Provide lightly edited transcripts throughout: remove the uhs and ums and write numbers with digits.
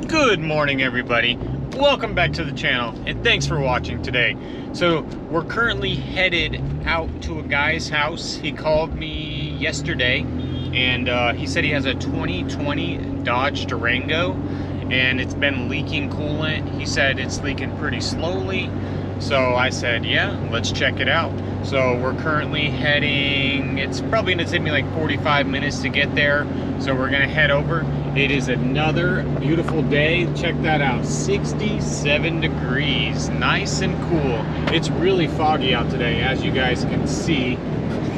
Good morning, everybody. Welcome back to the channel, and thanks for watching today. So we're currently headed out to a guy's house. He called me yesterday, and he said he has a 2020 Dodge Durango, and it's been leaking coolant. He said it's leaking pretty slowly. So I said, yeah, let's check it out. So we're currently heading, it's probably gonna take me like 45 minutes to get there. So we're gonna head over. It is another beautiful day. Check that out, 67 degrees, nice and cool. It's really foggy out today, as you guys can see.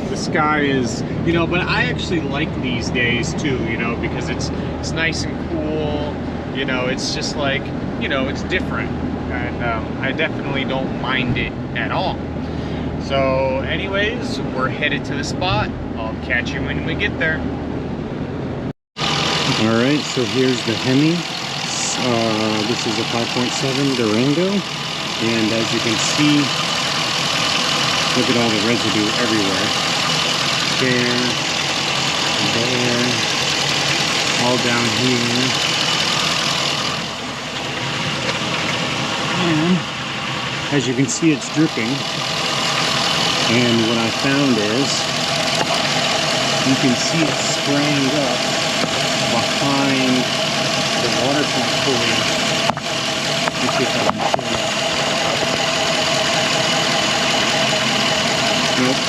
The sky is, but I actually like these days too, because it's nice and cool. It's just like, it's different. And I definitely don't mind it at all. So anyways, we're headed to the spot. I'll catch you when we get there. Alright, so here's the Hemi. This is a 5.7 Durango, and as you can see, look at all the residue everywhere. There, all down here. And as you can see, it's dripping. And what I found is, you can see it spraying up behind the water pump pulley. Let's see if I can show you. Nope.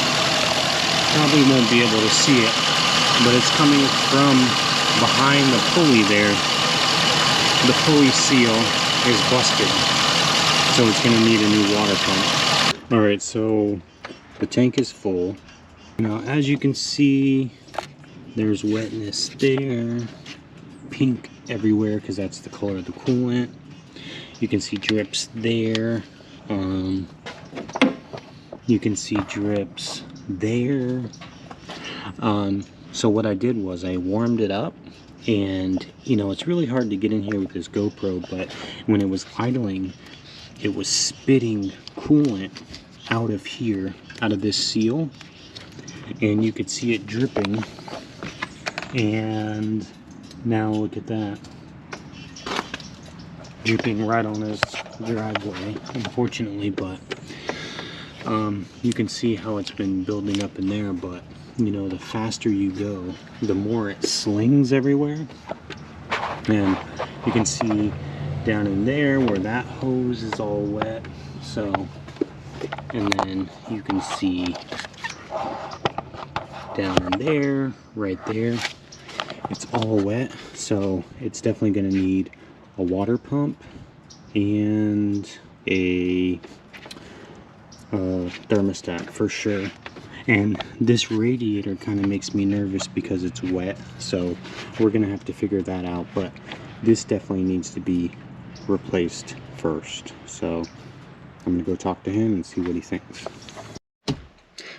Probably won't be able to see it, but it's coming from behind the pulley there. The pulley seal is busted, so it's going to need a new water pump. Alright, so the tank is full. Now, as you can see, there's wetness there, pink everywhere because that's the color of the coolant. You can see drips there. You can see drips there. So what I did was I warmed it up, and it's really hard to get in here with this GoPro, but when it was idling, it was spitting coolant out of here, out of this seal, and you could see it dripping. And now look at that, dripping right on his driveway, unfortunately, but you can see how it's been building up in there. But the faster you go, the more it slings everywhere. And you can see down in there where that hose is all wet. So, and then you can see down in there, right there, it's all wet. So it's definitely going to need a water pump and a thermostat for sure. And this radiator kind of makes me nervous because it's wet, so we're gonna have to figure that out. But this definitely needs to be replaced first, so I'm gonna go talk to him and see what he thinks.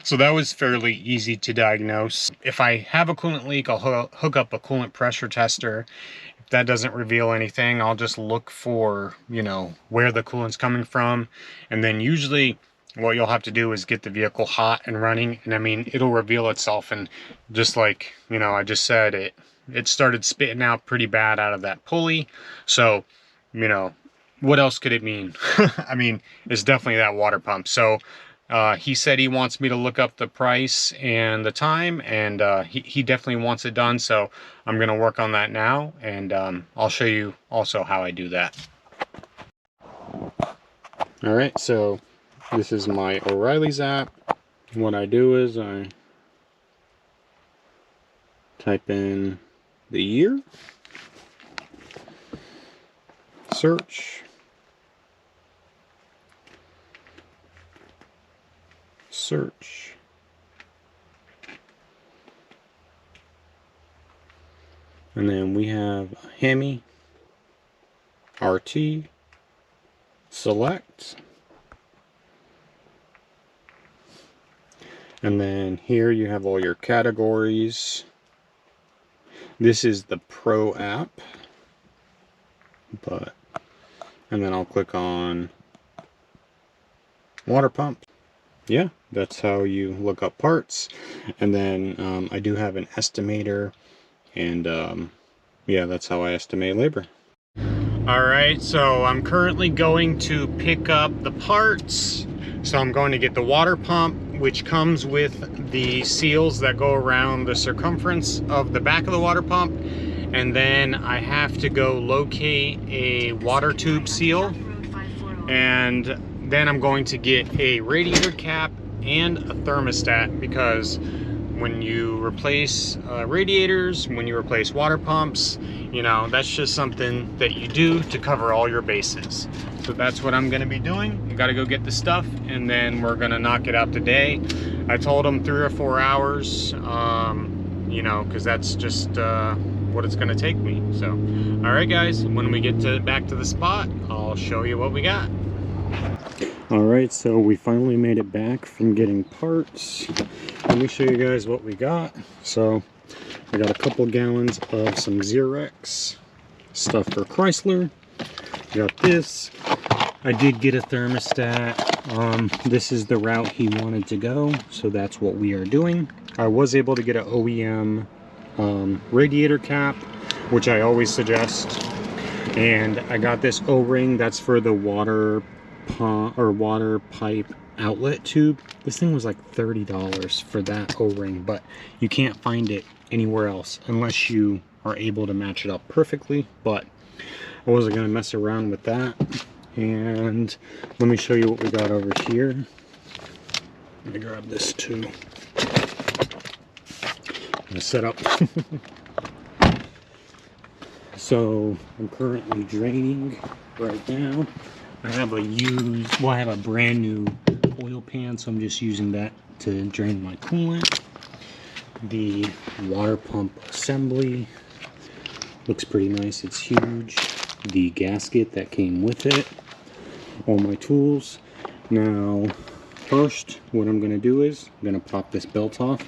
So that was fairly easy to diagnose. If I have a coolant leak, I'll hook up a coolant pressure tester. If that doesn't reveal anything, I'll just look for, where the coolant's coming from. And then usually what you'll have to do is get the vehicle hot and running. And I mean, it'll reveal itself. And just like, I just said, it started spitting out pretty bad out of that pulley. So, what else could it mean? I mean, it's definitely that water pump. So, he said he wants me to look up the price and the time, and he definitely wants it done, so I'm going to work on that now, and I'll show you also how I do that. Alright, so this is my O'Reilly's app. What I do is I type in the year, search, and then we have Hemi, RT, select, and then here you have all your categories. This is the Pro app, and then I'll click on water pump. Yeah, that's how you look up parts. And then I do have an estimator, and yeah, that's how I estimate labor. All right, so I'm currently going to pick up the parts. So I'm going to get the water pump, which comes with the seals that go around the circumference of the back of the water pump. And then I have to go locate a water tube seal. And then I'm going to get a radiator cap and a thermostat, because when you replace radiators, when you replace water pumps, you know, that's just something that you do to cover all your bases. So that's what I'm gonna be doing. I gotta go get the stuff, and then we're gonna knock it out today. I told them 3 or 4 hours, you know, because that's just what it's gonna take me. So, all right guys, when we get back to the spot, I'll show you what we got. All right, so we finally made it back from getting parts. Let me show you guys what we got. So I got a couple gallons of some Xerox stuff for Chrysler. Got this. I did get a thermostat. This is the route he wanted to go, so that's what we are doing. I was able to get an OEM radiator cap, which I always suggest. And I got this O-ring that's for the water pump or water pipe outlet tube. This thing was like $30 for that O-ring, but you can't find it anywhere else unless you are able to match it up perfectly. But I wasn't going to mess around with that. And let me show you what we got over here. Let me grab this too. I'm gonna set up. So I'm currently draining right now. I have a brand new oil pan, so I'm just using that to drain my coolant. The water pump assembly looks pretty nice. It's huge. The gasket that came with it. All my tools. Now, first, what I'm going to do is I'm going to pop this belt off,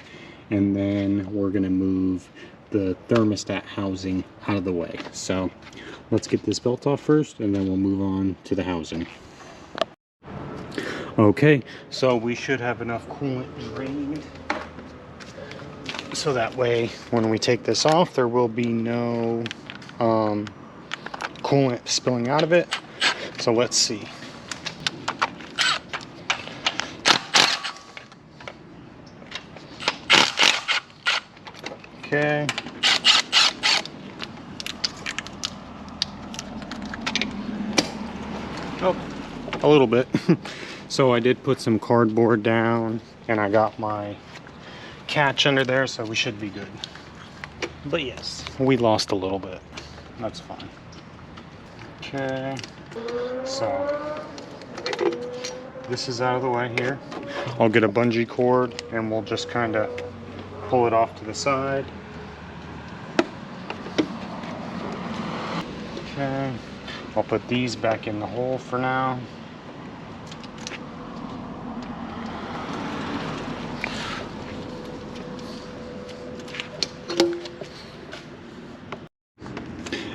and then we're going to move the thermostat housing out of the way. So let's get this belt off first, and then we'll move on to the housing. Okay, so we should have enough coolant drained, so that way when we take this off, there will be no coolant spilling out of it. So let's see. Okay. Oh, a little bit. So I did put some cardboard down, and I got my catch under there, so we should be good. But yes, we lost a little bit. That's fine. Okay. So this is out of the way here. I'll get a bungee cord, and we'll just kind of pull it off to the side. Okay, I'll put these back in the hole for now.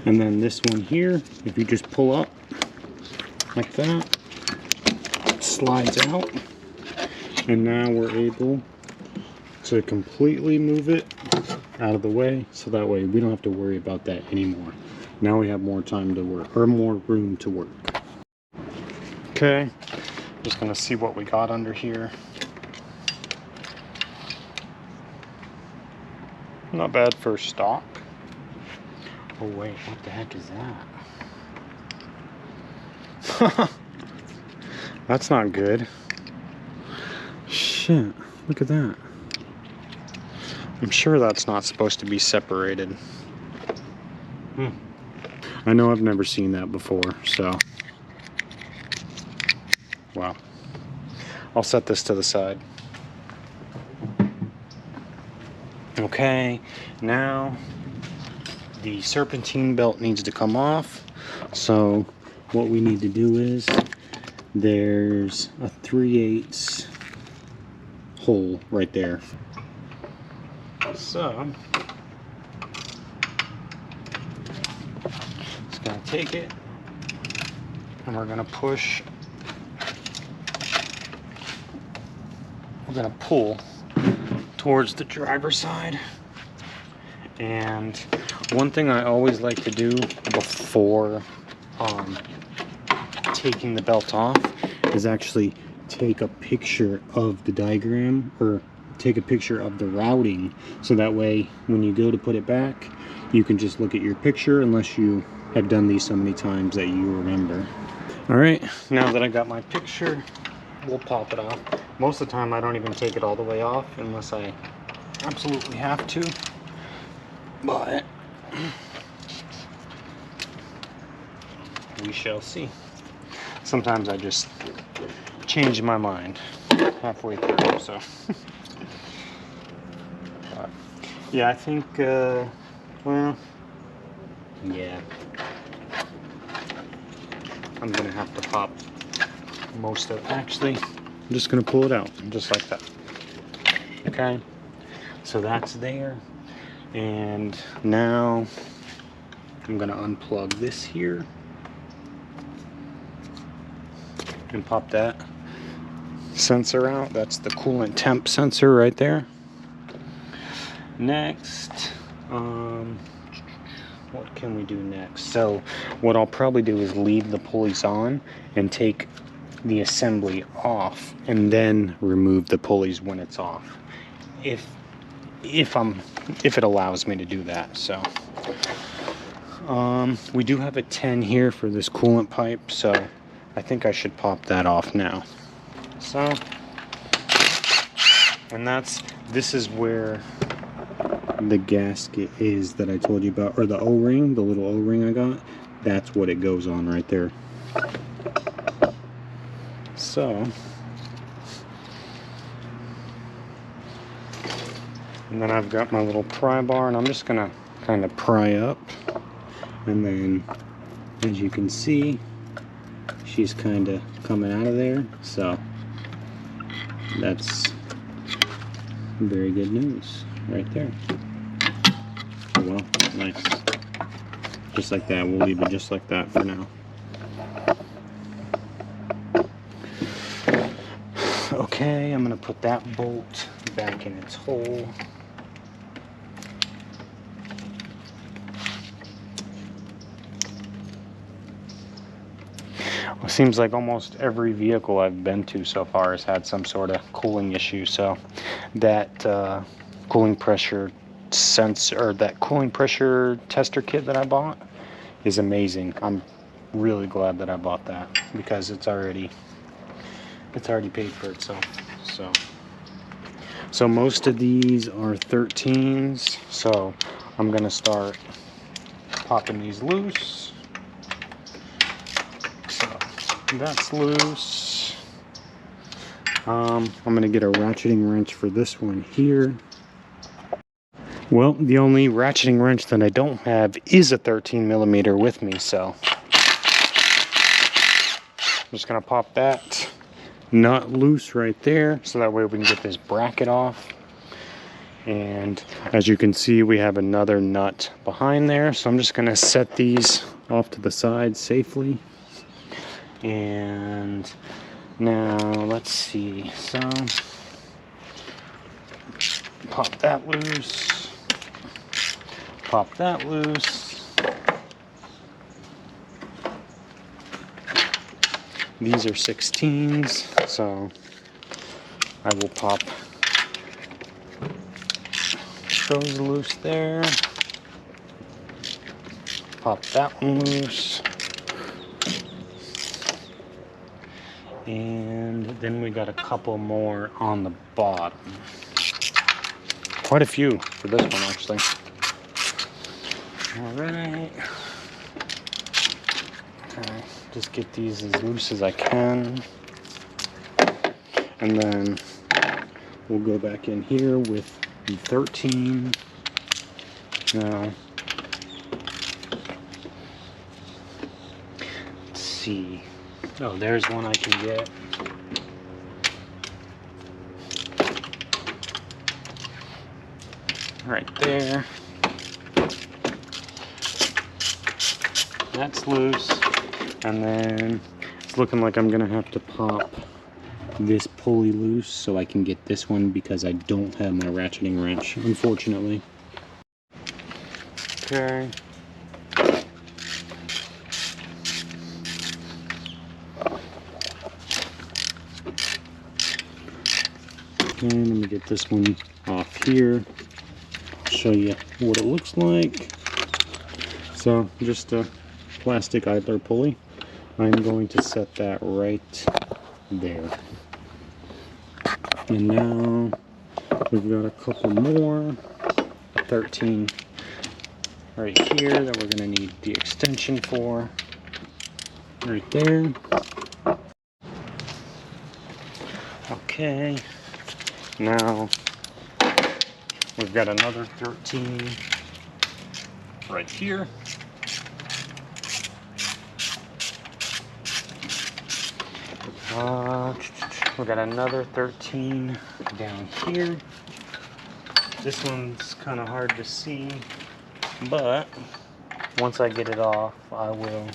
And then this one here, if you just pull up like that, it slides out. And now we're able to completely move it out of the way, so that way we don't have to worry about that anymore. Now we have more time to work, or more room to work. Okay, just gonna see what we got under here. Not bad for stock. Oh wait, what the heck is that? That's not good. Shit, look at that. I'm sure that's not supposed to be separated. I know I've never seen that before, so. Wow. I'll set this to the side. Okay, now the serpentine belt needs to come off. So what we need to do is, there's a 3/8 hole right there. So just gonna take it, and we're gonna push. We're gonna pull towards the driver's side. And one thing I always like to do before taking the belt off is actually take a picture of the diagram, or take a picture of the routing, so that way when you go to put it back, you can just look at your picture, unless you have done these so many times that you remember. All right, now that I got my picture, we'll pop it off. Most of the time I don't even take it all the way off unless I absolutely have to, but we shall see. Sometimes I just change my mind halfway through, so yeah, I think well, yeah, I'm gonna have to pop most of it. Actually, I'm just gonna pull it out just like that. Okay, so that's there, and now I'm gonna unplug this here and pop that sensor out. That's the coolant temp sensor right there. Next, what can we do next? So what I'll probably do is leave the pulleys on and take the assembly off, and then remove the pulleys when it's off, if it allows me to do that. So we do have a 10 here for this coolant pipe, so I think I should pop that off now. So, and this is where the gasket is that I told you about, or the O-ring, the little O-ring I got. That's what it goes on right there. So, and then I've got my little pry bar, and I'm just gonna kind of pry up, and then as you can see, she's kind of coming out of there, so that's very good news right there. Oh, well, nice. Just like that. We'll leave it just like that for now. Okay, I'm gonna put that bolt back in its hole. It seems like almost every vehicle I've been to so far has had some sort of cooling issue, so that cooling pressure sensor, or that cooling pressure tester kit that I bought is amazing. I'm really glad that I bought that, because it's already paid for itself. So most of these are 13s, so I'm gonna start popping these loose. That's loose. I'm gonna get a ratcheting wrench for this one here. Well, the only ratcheting wrench that I don't have is a 13mm with me, so I'm just gonna pop that nut loose right there, so that way we can get this bracket off. And as you can see, we have another nut behind there, so I'm just gonna set these off to the side safely. And now let's see, so pop that loose, pop that loose. These are 16s, so I will pop those loose there, pop that one loose. And then we got a couple more on the bottom. Quite a few for this one, actually. All right. Okay, just get these as loose as I can. And then we'll go back in here with the 13. Now, let's see. Oh, there's one I can get. Right there. That's loose. And then it's looking like I'm gonna have to pop this pulley loose so I can get this one, because I don't have my ratcheting wrench, unfortunately. Okay. Okay, let me get this one off here. Show you what it looks like. So just a plastic idler pulley. I'm going to set that right there. And now we've got a couple more. 13 right here that we're going to need the extension for. Right there. Okay. Now we've got another 13 right here. We got another 13 down here. This one's kind of hard to see, but once I get it off, I will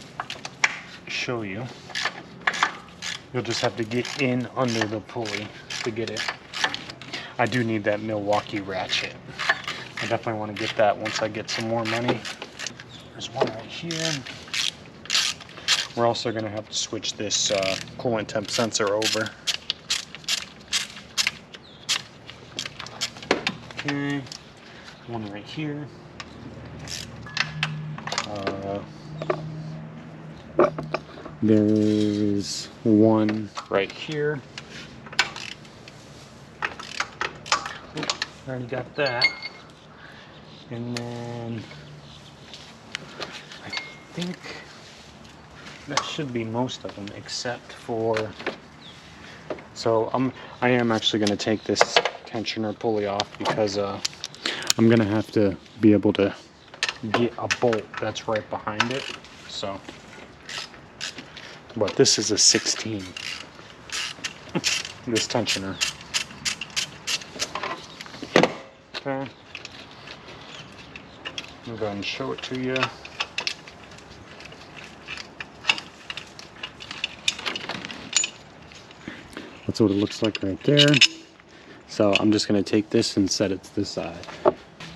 show you. You'll just have to get in under the pulley to get it. I do need that Milwaukee ratchet. I definitely want to get that once I get some more money. There's one right here. We're also going to have to switch this coolant temp sensor over. Okay, one right here. There's one right here. Oops, already got that. And then I think that should be most of them, except for. So I am actually going to take this tensioner pulley off because I'm going to have to be able to get a bolt that's right behind it. So, but this is a 16. This tensioner. Okay. I'll go ahead and show it to you. That's what it looks like right there. So I'm just going to take this and set it to the side.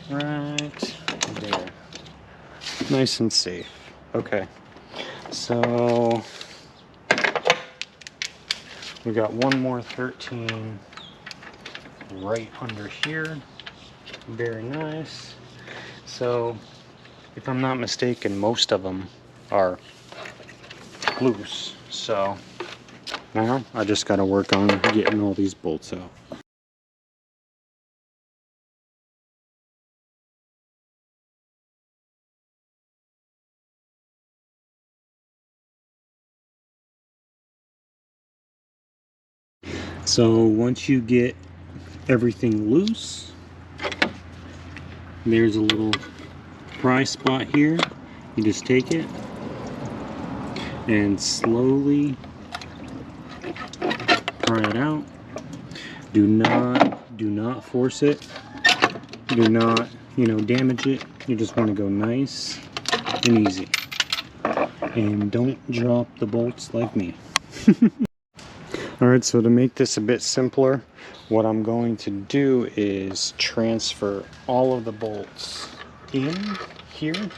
Right there. Nice and safe. Okay. So we got one more 13 right under here. Very nice. So if I'm not mistaken, most of them are loose. So now I just got to work on getting all these bolts out. So once you get everything loose, there's a little pry spot here. You just take it and slowly pry it out. Do not force it. Do not, damage it. You just want to go nice and easy. And don't drop the bolts like me. Alright, so to make this a bit simpler, what I'm going to do is transfer all of the bolts in here,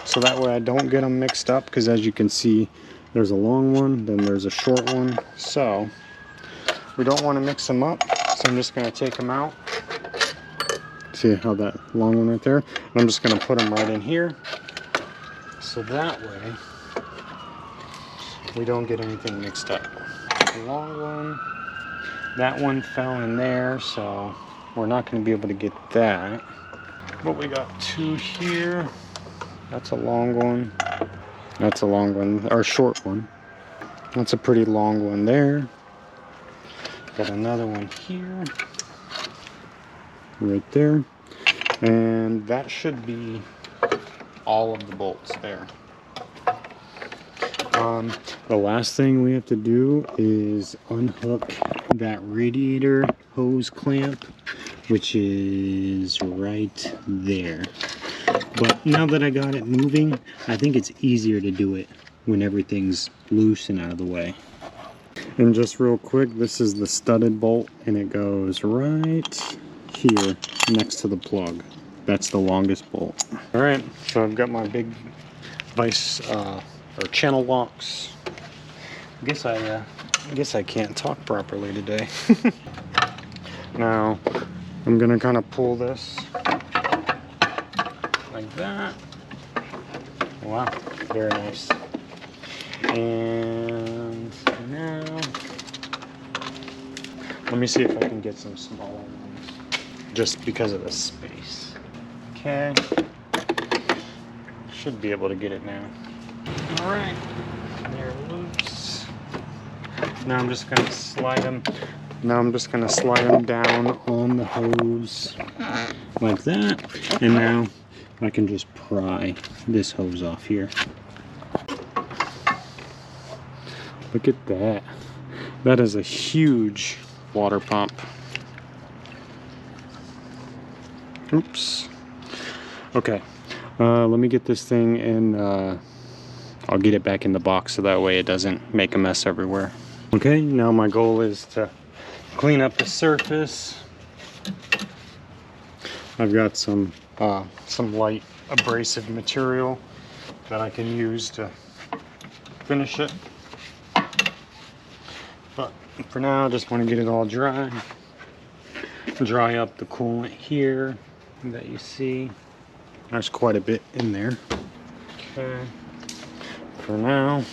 so that way I don't get them mixed up, because as you can see, there's a long one, then there's a short one, so we don't want to mix them up. So I'm just going to take them out. See how that long one right there? And I'm just going to put them right in here, so that way we don't get anything mixed up. The long one, that one fell in there, so we're not going to be able to get that. But we got two here. That's a long one. That's a long one, or short one. That's a pretty long one there. Got another one here. Right there. And that should be all of the bolts there. The last thing we have to do is unhook that radiator hose clamp, which is right there. But now that I got it moving, I think it's easier to do it when everything's loose and out of the way. And just real quick, this is the studded bolt, and it goes right here next to the plug. That's the longest bolt. All right, so I've got my big vice or channel locks. I guess I can't talk properly today. Now, I'm gonna kind of pull this like that. Wow, very nice. And now, let me see if I can get some smaller ones, just because of the space. Okay, should be able to get it now. All right, they're loose. Now I'm just gonna slide them. Now I'm just gonna slide them down on the hose like that, and now I can just pry this hose off here. Look at that. That is a huge water pump. Oops. Okay. Let me get this thing and I'll get it back in the box so that way it doesn't make a mess everywhere. Okay, now my goal is to clean up the surface. I've got some light abrasive material that I can use to finish it. But for now, I just want to get it all dry. Dry up the coolant here that you see. There's quite a bit in there. Okay. For now.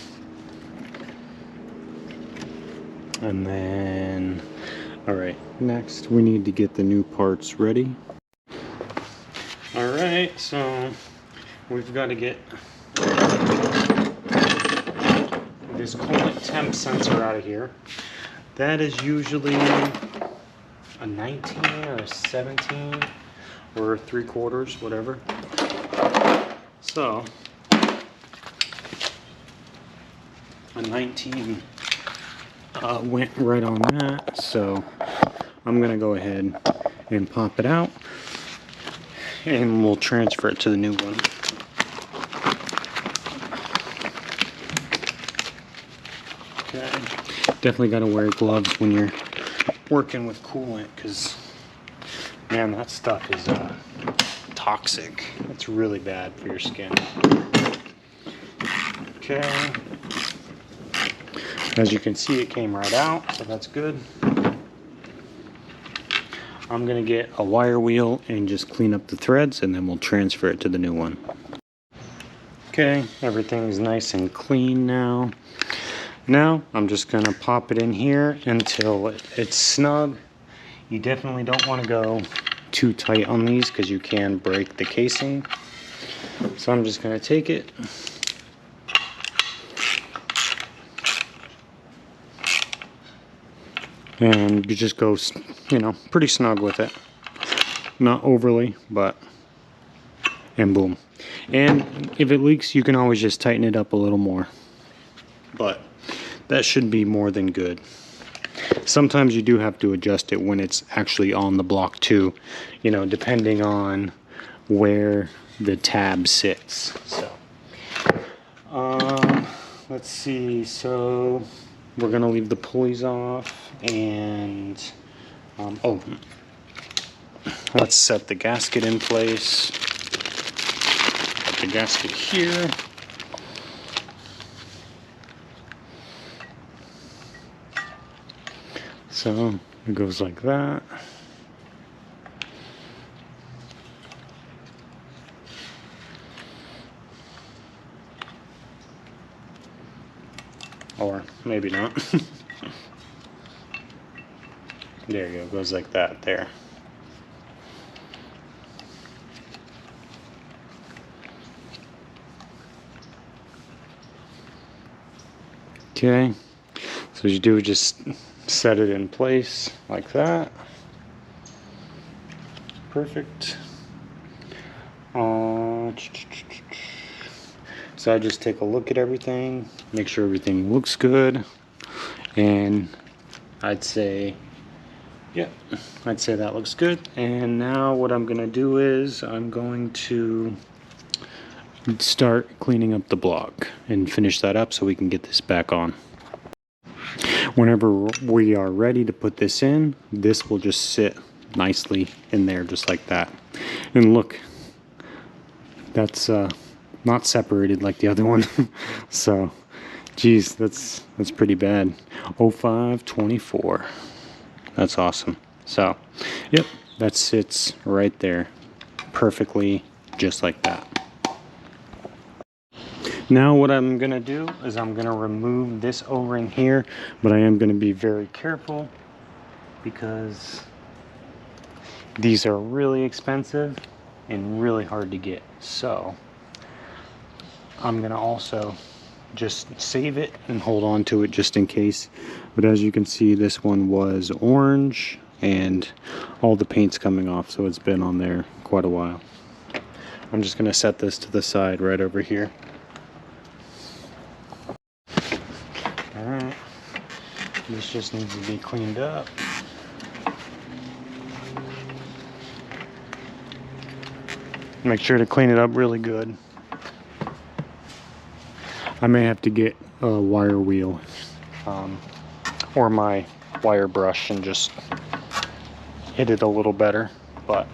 And then, all right, next we need to get the new parts ready. All right, so we've got to get this coolant temp sensor out of here. That is usually a 19 or a 17 or 3/4, whatever. So a 19 went right on that, so I'm gonna go ahead and pop it out and we'll transfer it to the new one. Okay, definitely got to wear gloves when you're working with coolant, because man, that stuff is toxic. It's really bad for your skin. Okay, as you can see, it came right out, so that's good. I'm gonna get a wire wheel and just clean up the threads, and then we'll transfer it to the new one. Okay, everything's nice and clean now. Now I'm just gonna pop it in here until it's snug. You definitely don't want to go too tight on these because you can break the casing. So I'm just gonna take it. And you just go, you know, pretty snug with it. Not overly, but, and boom. And if it leaks, you can always just tighten it up a little more. But that should be more than good. Sometimes you do have to adjust it when it's actually on the block too, you know, depending on where the tab sits. So, let's see, so we're gonna leave the pulleys off, and oh, let's set the gasket in place. Put the gasket here. So it goes like that. Or maybe not. There you go, goes like that there. Okay, so what you do is just set it in place like that. Perfect. So I just take a look at everything, make sure everything looks good, and I'd say, yeah, I'd say that looks good. And now what I'm gonna do is I'm going to start cleaning up the block and finish that up so we can get this back on. Whenever we are ready to put this in, this will just sit nicely in there just like that. And look, that's not separated like the other one. So, geez, that's pretty bad. 0524. That's awesome. So, yep, that sits right there perfectly, just like that. Now what I'm gonna do is I'm gonna remove this O-ring here, but I am gonna be very careful because these are really expensive and really hard to get. So I'm gonna also just save it and hold on to it just in case. But as you can see, this one was orange and all the paint's coming off, so it's been on there quite a while. I'm just gonna set this to the side right over here. Alright, this just needs to be cleaned up. Make sure to clean it up really good. I may have to get a wire wheel or my wire brush and just hit it a little better, but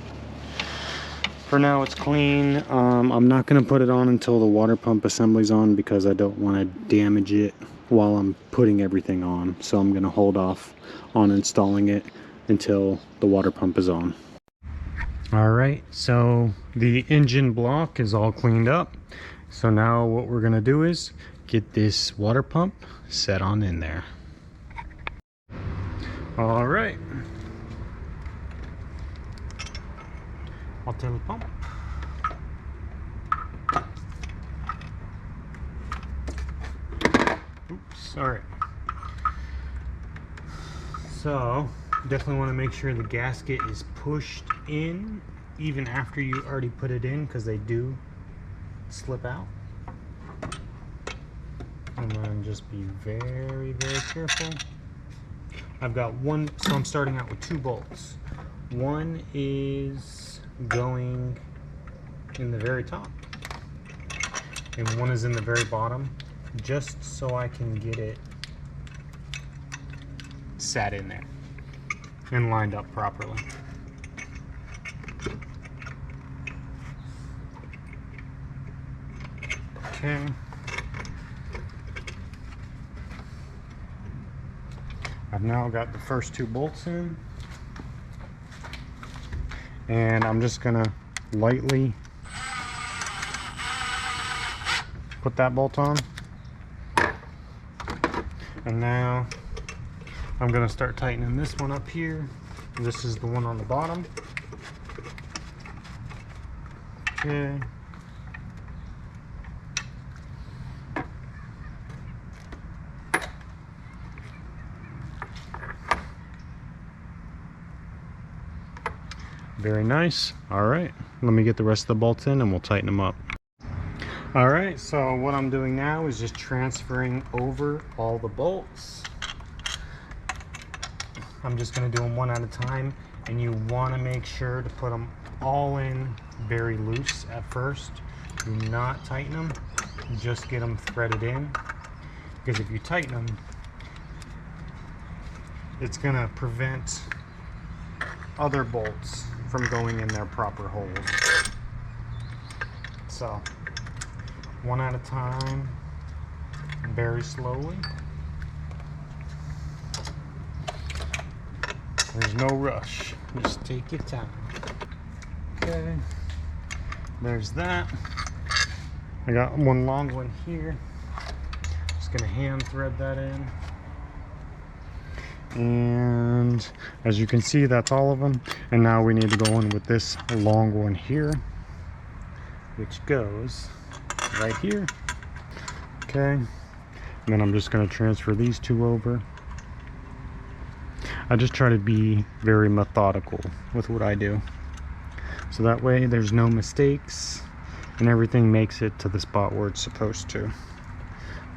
for now it's clean. I'm not going to put it on until the water pump assembly's on because I don't want to damage it while I'm putting everything on, so I'm going to hold off on installing it until the water pump is on. Alright, so the engine block is all cleaned up. So now what we're gonna do is get this water pump set on in there. All right. Water pump. Oops, all right. So definitely want to make sure the gasket is pushed in even after you already put it in, because they do slip out. And then just be very, very careful. I've got one, so I'm starting out with 2 bolts. One is going in the very top, and one is in the very bottom, just so I can get it sat in there and lined up properly. Okay. I've now got the first 2 bolts in, and I'm just gonna lightly put that bolt on, and now I'm gonna start tightening this one up here. This is the one on the bottom. Okay. Very nice. All right, let me get the rest of the bolts in and we'll tighten them up. All right, so what I'm doing now is just transferring over all the bolts. I'm just going to do them one at a time, and you want to make sure to put them all in very loose at first. Do not tighten them, just get them threaded in, because if you tighten them, it's going to prevent other bolts from going in their proper holes. So one at a time, very slowly. There's no rush, just take your time. Okay, there's that. I got one long one here. Just gonna hand thread that in. And as you can see, that's all of them. And now we need to go in with this long one here, which goes right here. Okay, and then I'm just going to transfer these 2 over. I just try to be very methodical with what I do, so that way there's no mistakes and everything makes it to the spot where it's supposed to.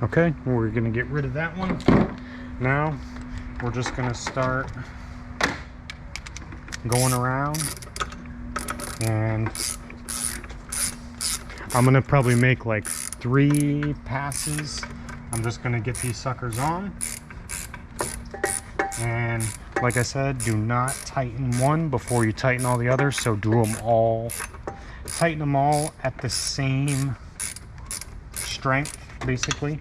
Okay, we're going to get rid of that one. Now we're just going to start going around, and I'm going to probably make like 3 passes. I'm just going to get these suckers on, and like I said, do not tighten one before you tighten all the others, so do them all, tighten them all at the same strength basically,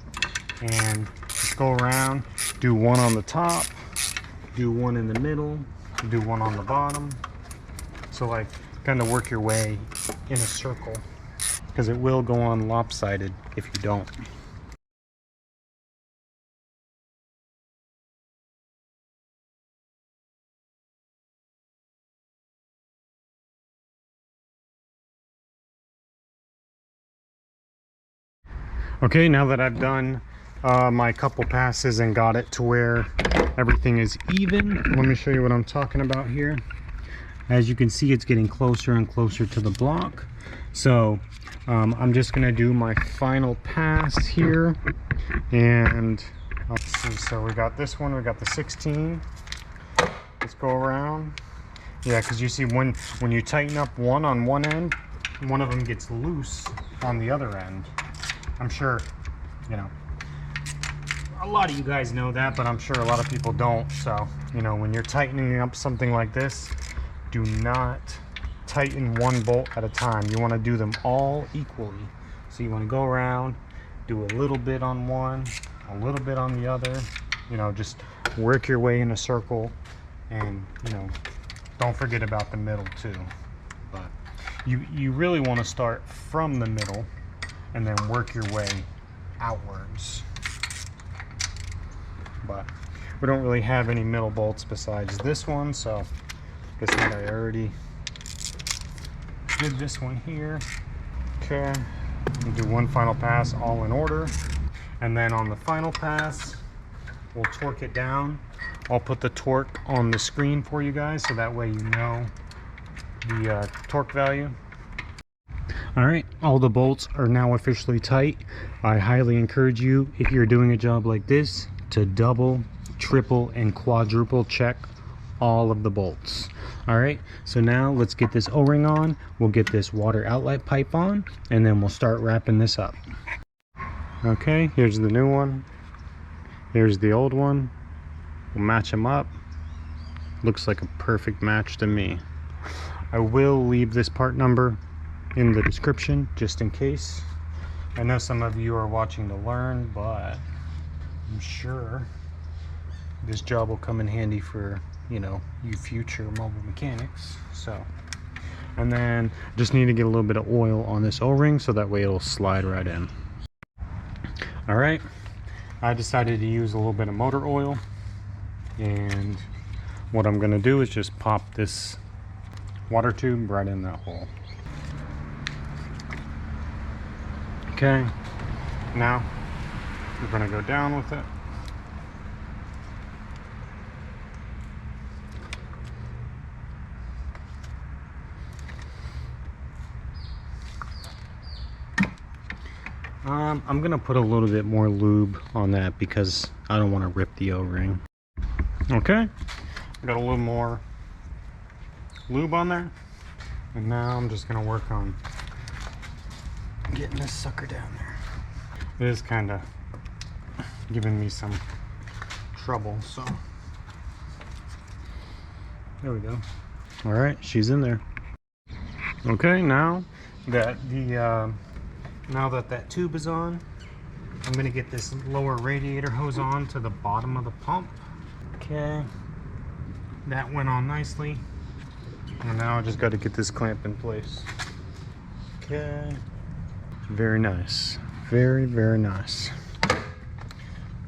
and just go around. Do one on the top, do one in the middle, do one on the bottom. So like kind of work your way in a circle, because it will go on lopsided if you don't. Okay, now that I've done my couple passes and got it to where everything is even, let me show you what I'm talking about here. As you can see, it's getting closer and closer to the block. So I'm just gonna do my final pass here, and let's see. So we got this one, we got the 16. Let's go around. Yeah, because you see when you tighten up one on one end, one of them gets loose on the other end. I'm sure, you know, a lot of you guys know that, but I'm sure a lot of people don't. So, you know, when you're tightening up something like this, do not tighten one bolt at a time. You want to do them all equally. So you want to go around, do a little bit on one, a little bit on the other, you know, just work your way in a circle, and, you know, don't forget about the middle too. But you really want to start from the middle and then work your way outwards. But we don't really have any middle bolts besides this one, so I guess that I already did this one here. Okay, we'll do one final pass all in order, and then on the final pass we'll torque it down. I'll put the torque on the screen for you guys, so that way you know the torque value. Alright, all the bolts are now officially tight. I highly encourage you, if you're doing a job like this, to double, triple, and quadruple check all of the bolts. Alright, so now let's get this O-ring on, we'll get this water outlet pipe on, and then we'll start wrapping this up. Okay, here's the new one. Here's the old one. We'll match them up. Looks like a perfect match to me. I will leave this part number in the description just in case. I know some of you are watching to learn, but I'm sure this job will come in handy for, you know, you future mobile mechanics. So, and then just need to get a little bit of oil on this O-ring so that way it'll slide right in. All right, I decided to use a little bit of motor oil, and what I'm gonna do is just pop this water tube right in that hole. Okay, now we're gonna go down with it. I'm gonna put a little bit more lube on that because I don't want to rip the O-ring. Okay, got a little more lube on there, and now I'm just gonna work on getting this sucker down there. It is kind of giving me some trouble, so there we go. All right, she's in there. Okay, now that that tube is on, I'm gonna get this lower radiator hose on to the bottom of the pump. Okay, that went on nicely, and now I just got to get this clamp in place. Okay, very nice, very, very nice.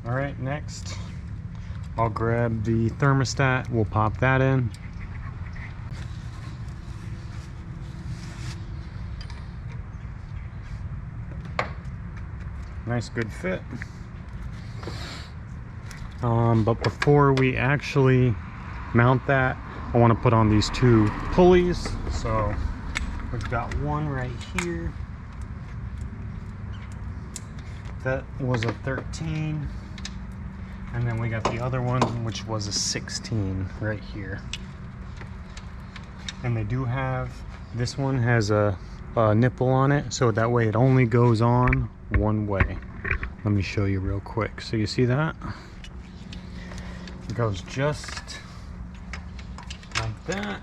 All right, next I'll grab the thermostat, we'll pop that in. Nice, good fit. But before we actually mount that, I want to put on these two pulleys. So we've got one right here. That was a 13. And then we got the other one, which was a 16 right here. And they do have, this one has a nipple on it, so that way it only goes on one way. Let me show you real quick. So you see that? It goes just like that.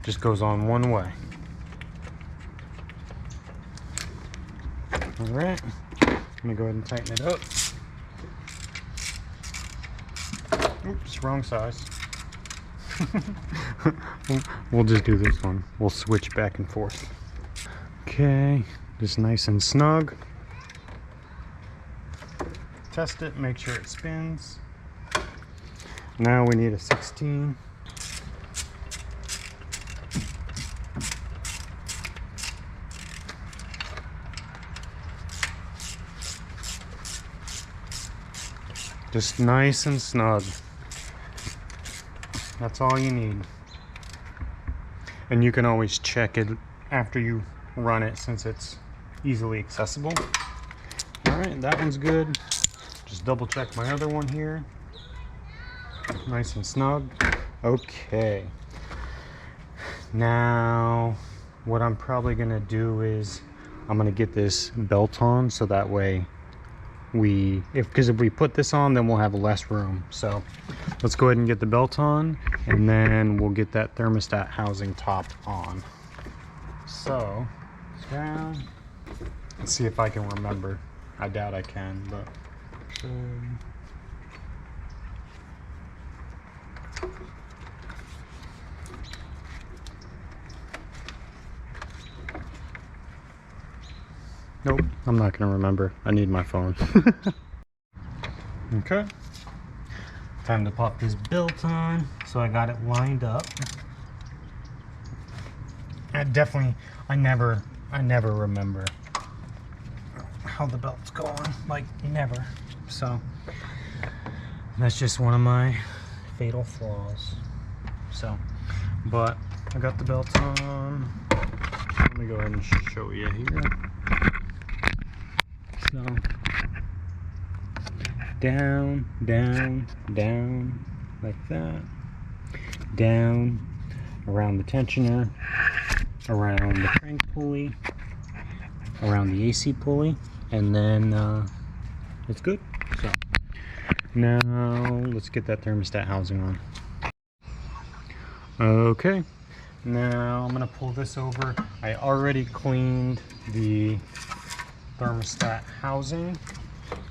Just goes on one way. All right, let me go ahead and tighten it up. Oops, wrong size. We'll just do this one. We'll switch back and forth. Okay, just nice and snug. Test it, make sure it spins. Now we need a 16. Just nice and snug. That's all you need. And you can always check it after you run it since it's easily accessible. All right, that one's good. Just double check my other one here. Nice and snug. Okay. Now, what I'm probably gonna do is I'm gonna get this belt on so that way because if we put this on, then we'll have less room. So let's go ahead and get the belt on, and then we'll get that thermostat housing top on. So down. Let's see if I can remember. I doubt I can, but nope, I'm not gonna remember. I need my phone. Okay, time to pop this belt on. So I got it lined up. I never remember how the belt's going, like never. So that's just one of my fatal flaws. So, but I got the belt on. Let me go ahead and show you here. So down, down, down, like that. Down, around the tensioner, around the crank pulley, around the AC pulley, and then it's good. So now let's get that thermostat housing on. Okay, now I'm gonna pull this over. I already cleaned the thermostat housing.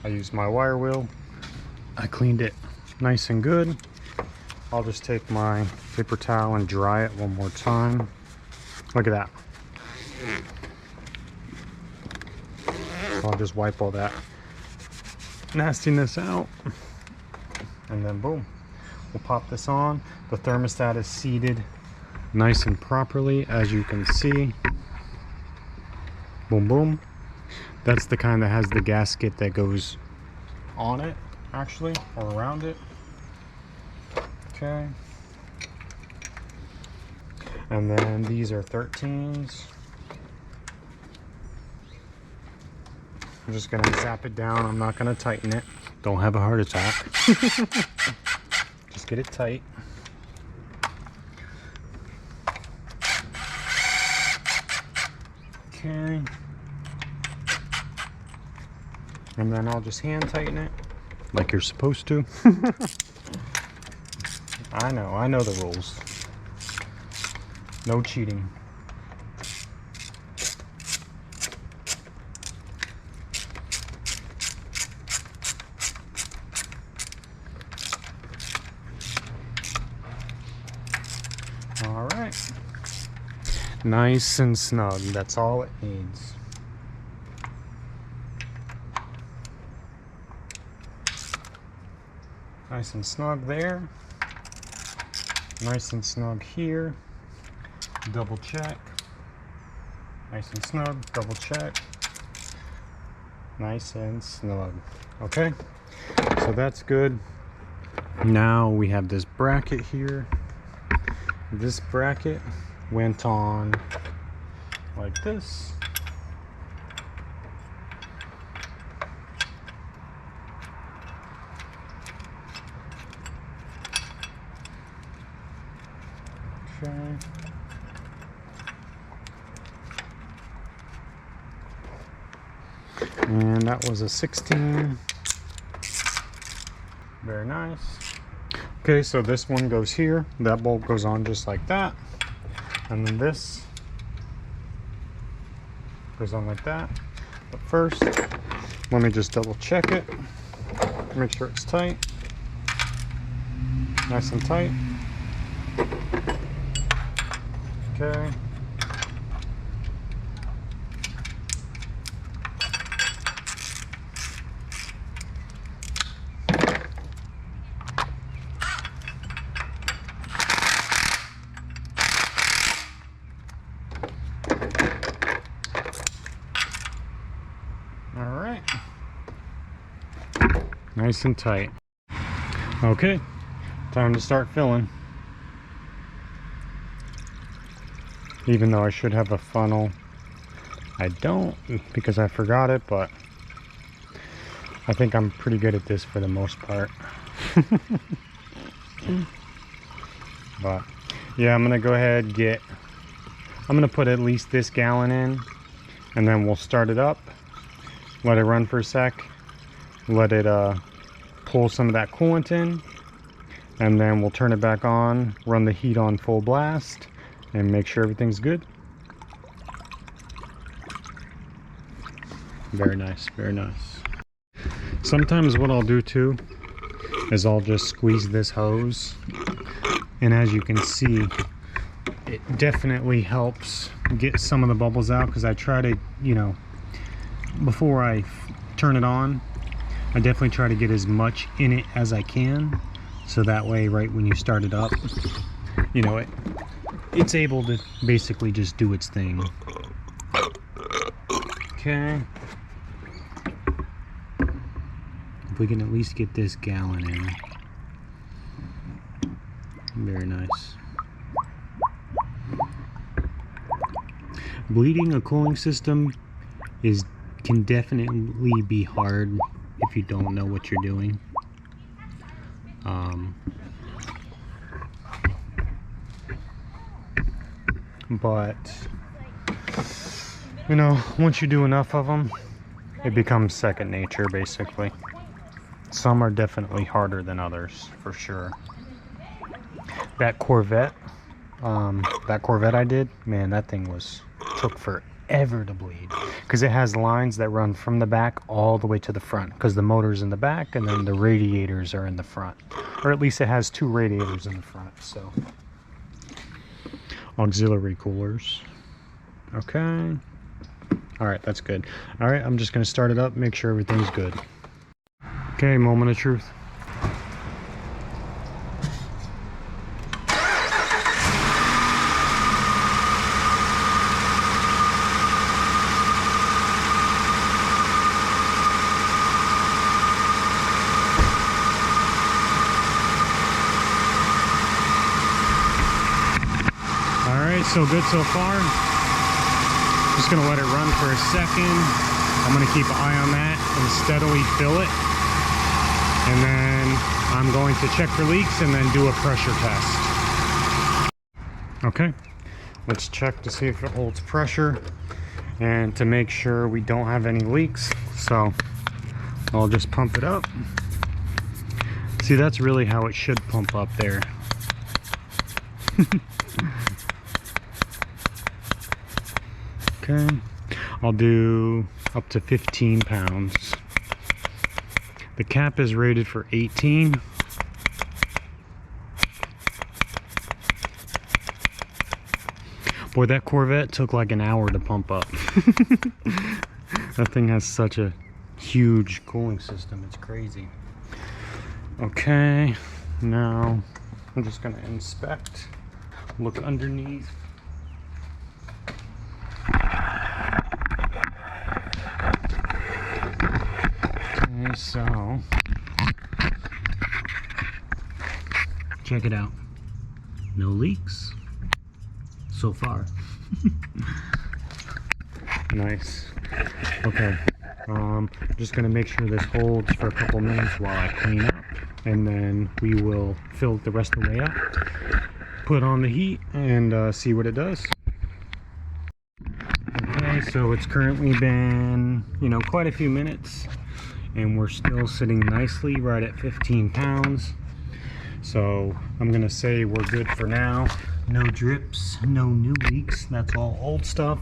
I used my wire wheel. I cleaned it nice and good. I'll just take my paper towel and dry it one more time. Look at that. So I'll just wipe all that nastiness out, and then boom, we'll pop this on. The thermostat is seated nice and properly, as you can see. Boom, boom. That's the kind that has the gasket that goes on it, actually, or around it. Okay. And then these are 13s. I'm just gonna zap it down. I'm not gonna tighten it. Don't have a heart attack. Just get it tight. Okay. And then I'll just hand tighten it like you're supposed to. I know the rules. No cheating. All right. Nice and snug. That's all it needs. Nice and snug there. Nice and snug here. Double check. Nice and snug. Double check. Nice and snug. Okay, so that's good. Now we have this bracket here. This bracket went on like this. Okay. And that was a 16. Very nice. Okay, so this one goes here. That bolt goes on just like that. And then this goes on like that. But first, let me just double check it. Make sure it's tight. Nice and tight. Okay. All right. Nice and tight. Okay, time to start filling. Even though I should have a funnel, I don't because I forgot it, but I think I'm pretty good at this for the most part. But yeah, I'm gonna go ahead I'm gonna put at least this gallon in, and then we'll start it up, let it run for a sec, let it pull some of that coolant in, and then we'll turn it back on, run the heat on full blast, and make sure everything's good. Very nice, very nice. Sometimes what I'll do too is I'll just squeeze this hose, and as you can see, it definitely helps get some of the bubbles out, because I try to, you know, before I turn it on, I definitely try to get as much in it as I can, so that way right when you start it up, you know, it's able to basically just do its thing. Okay. If we can at least get this gallon in. Very nice. Bleeding a cooling system can definitely be hard if you don't know what you're doing. But you know, once you do enough of them, it becomes second nature basically. Some are definitely harder than others, for sure. That Corvette I did, man, that thing took forever to bleed, because it has lines that run from the back all the way to the front, because the motor's in the back and then the radiators are in the front, or at least it has 2 radiators in the front, so auxiliary coolers. Okay, all right, that's good. All right, I'm just gonna start it up, make sure everything's good. Okay, moment of truth. So good so far. Just gonna let it run for a second. I'm gonna keep an eye on that and steadily fill it, and then I'm going to check for leaks and then do a pressure test. Okay, let's check to see if it holds pressure and to make sure we don't have any leaks. So I'll just pump it up. See, that's really how it should pump up there. Okay, I'll do up to 15 pounds. The cap is rated for 18. Boy, that Corvette took like an hour to pump up. That thing has such a huge cooling system, it's crazy. Okay, now I'm just gonna inspect, look underneath. So, check it out. No leaks so far. Nice. Okay. Just gonna make sure this holds for a couple minutes while I clean up, and then we will fill it the rest of the way up, put on the heat, and see what it does. Okay, so it's currently been, you know, quite a few minutes, and we're still sitting nicely right at 15 pounds. So I'm gonna say we're good for now. No drips, no new leaks. That's all old stuff.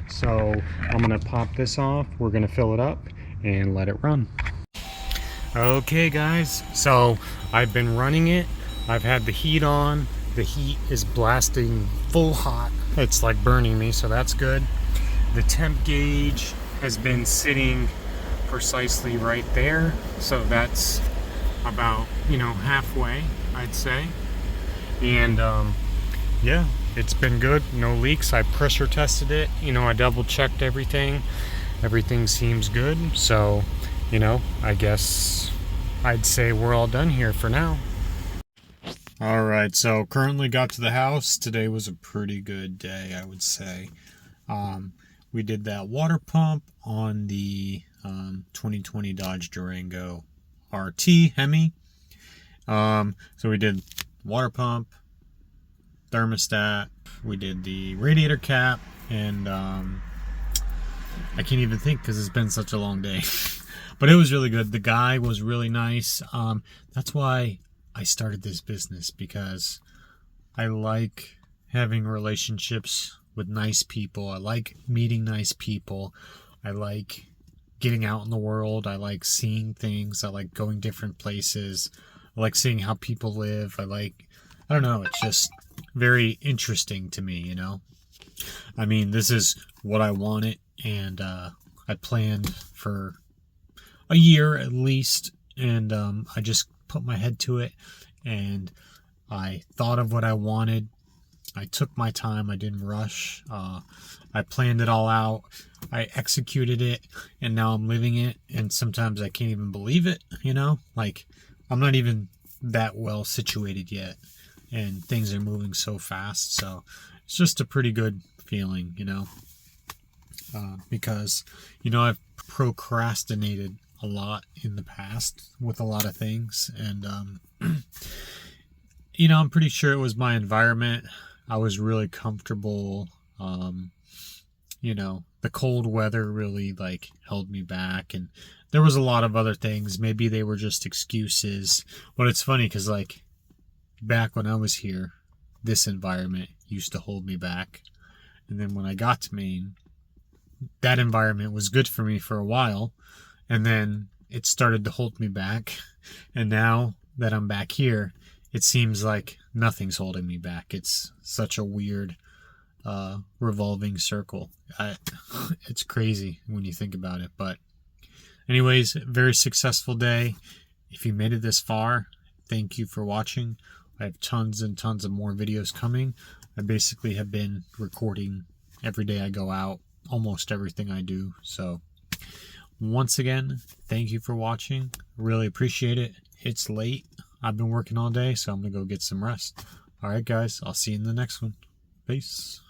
So I'm gonna pop this off, we're gonna fill it up and let it run. Okay guys, so I've been running it. I've had the heat on. The heat is blasting full hot. It's like burning me, so that's good. The temp gauge has been sitting precisely right there, so that's about, you know, halfway, I'd say. And yeah, it's been good, no leaks. I pressure tested it, you know, I double checked everything. Everything seems good, so, you know, I guess I'd say we're all done here for now. All right, so currently got to the house. Today was a pretty good day, I would say. We did that water pump on the 2020 Dodge Durango RT Hemi. So we did water pump, thermostat, we did the radiator cap, and I can't even think because it's been such a long day. But it was really good. The guy was really nice. That's why I started this business, because I like having relationships with nice people. I like meeting nice people. I like getting out in the world. I like seeing things. I like going different places. I like seeing how people live. I don't know, it's just very interesting to me, you know? I mean, this is what I wanted, and I planned for a year at least, and I just put my head to it, and I thought of what I wanted. I took my time. I didn't rush. I planned it all out. I executed it, and now I'm living it, and sometimes I can't even believe it, you know? Like, I'm not even that well situated yet, and things are moving so fast, so it's just a pretty good feeling, you know? Because, you know, I've procrastinated a lot in the past with a lot of things, and you know, I'm pretty sure it was my environment. I was really comfortable. You know, the cold weather really like held me back, and there was a lot of other things. Maybe they were just excuses. But it's funny because, like, back when I was here, this environment used to hold me back, and then when I got to Maine, that environment was good for me for a while, and then it started to hold me back, and now that I'm back here, it seems like nothing's holding me back. It's such a weird revolving circle. It's crazy when you think about it. But anyways, very successful day. If you made it this far, thank you for watching. I have tons and tons of more videos coming. I basically have been recording every day I go out, almost everything I do. So once again, thank you for watching. Really appreciate it. It's late. I've been working all day, so I'm going to go get some rest. All right, guys. I'll see you in the next one. Peace.